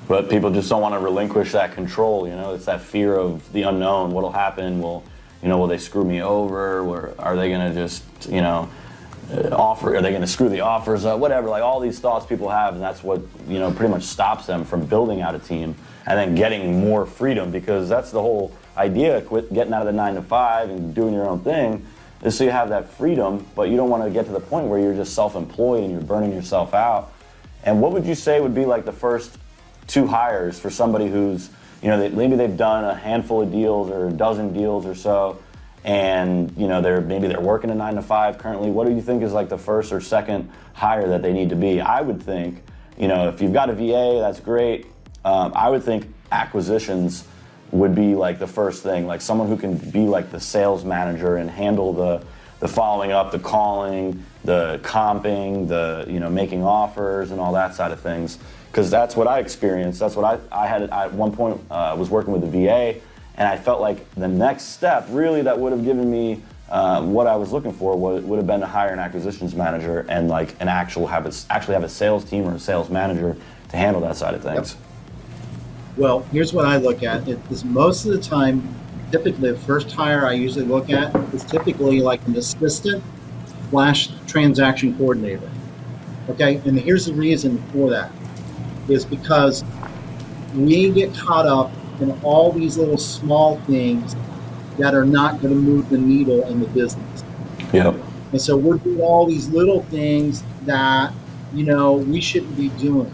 But people just don't want to relinquish that control, It's that fear of the unknown. What'll happen? Will they screw me over? Or are they going to just, offer? Are they going to screw the offers up? Whatever, like all these thoughts people have, and that's what, pretty much stops them from building out a team and then getting more freedom, because that's the whole idea, quit getting out of the 9 to 5 and doing your own thing, is so you have that freedom, but you don't want to get to the point where you're just self-employed and you're burning yourself out. And what would you say would be like the first 2 hires for somebody who's, maybe they've done a handful of deals or a dozen deals or so, and they're working a 9 to 5 currently? What do you think is like the first or second hire that they need to be? I would think, if you've got a VA, that's great. I would think acquisitions would be like the first thing, like someone who can be like the sales manager and handle the following up, the calling, the comping, the making offers and all that side of things. Because that's what I experienced. That's what I had at one point. Was working with the VA, and I felt like the next step really that would have given me what I was looking for would have been to hire an acquisitions manager and like actually have a sales team or a sales manager to handle that side of things. Yep. Well, here's what I look at. It is most of the time, typically the first hire I usually look at is typically like an assistant / transaction coordinator. Okay, and here's the reason for that, is because we get caught up in all these little small things that are not going to move the needle in the business. Yep. And so we're doing all these little things that, we shouldn't be doing.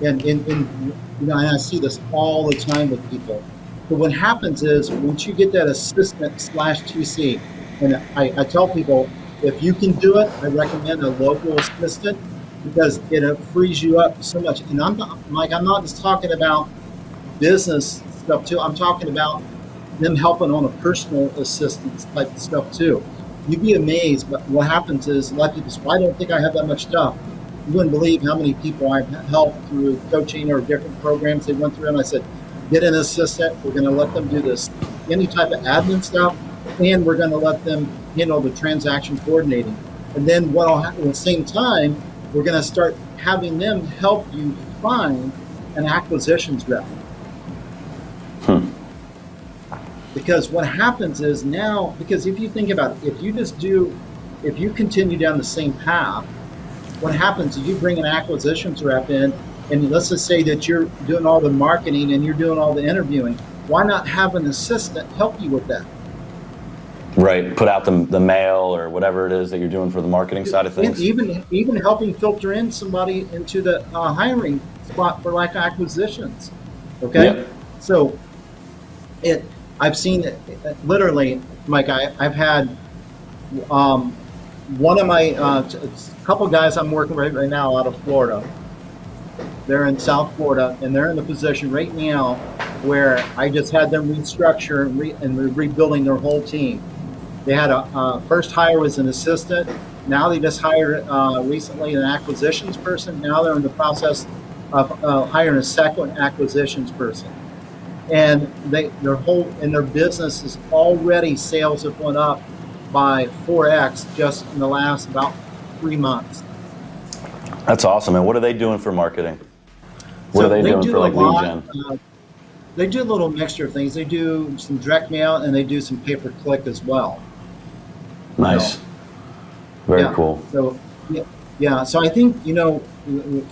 And I see this all the time with people. But what happens is once you get that assistant / TC, and I tell people, if you can do it, I recommend a local assistant, because it frees you up so much. And I'm not just talking about business stuff too. I'm talking about them helping on a personal assistance type of stuff too. You'd be amazed, but what happens is a lot of people say, well, I don't think I have that much stuff. You wouldn't believe how many people I've helped through coaching or different programs they went through. And I said, get an assistant. We're going to let them do this, any type of admin stuff, and we're going to let them handle the transaction coordinating. And then what will happen at the same time, we're going to start having them help you find an acquisitions rep. Because what happens is now, because if you think about it, if you continue down the same path, what happens is you bring an acquisitions rep in, and let's just say that you're doing all the marketing and you're doing all the interviewing. Why not have an assistant help you with that? Right, put out the mail or whatever it is that you're doing for the marketing side of things. Even helping filter in somebody into the hiring spot for like acquisitions. Okay, yep. So I've seen it literally, Mike. I've had one of my couple guys I'm working with right now out of Florida. They're in South Florida, and they're in the position right now where I just had them restructure and we're rebuilding their whole team. They had a first hire was an assistant. Now they just hired recently an acquisitions person. Now they're in the process of hiring a second acquisitions person. And their business is already, sales have went up by 4x just in the last about 3 months. That's awesome. And what are they doing for marketing? What are they doing for like lead gen? They do a little mixture of things. They do some direct mail and they do some pay-per-click as well. Nice. Very cool. So yeah. So I think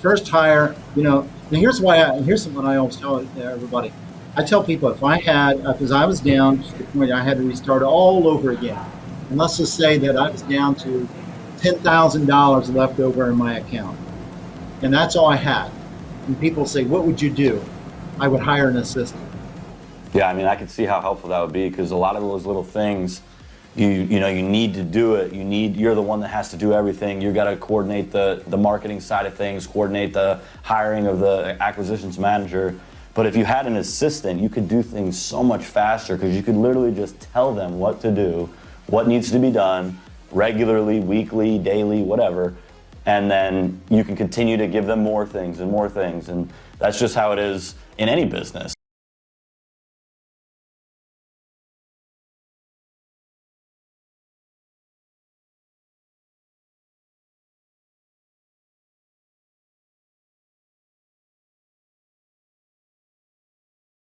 first hire. And here's what I always tell everybody. I tell people because I was down to the point I had to restart all over again. And let's just say that I was down to $10,000 left over in my account. And that's all I had. And people say, what would you do? I would hire an assistant. Yeah, I mean, I can see how helpful that would be, because a lot of those little things, you need to do it. You're the one that has to do everything. You got to coordinate the marketing side of things, coordinate the hiring of the acquisitions manager. But if you had an assistant, you could do things so much faster, because you could literally just tell them what to do, what needs to be done regularly, weekly, daily, whatever. And then you can continue to give them more things and more things. And that's just how it is in any business.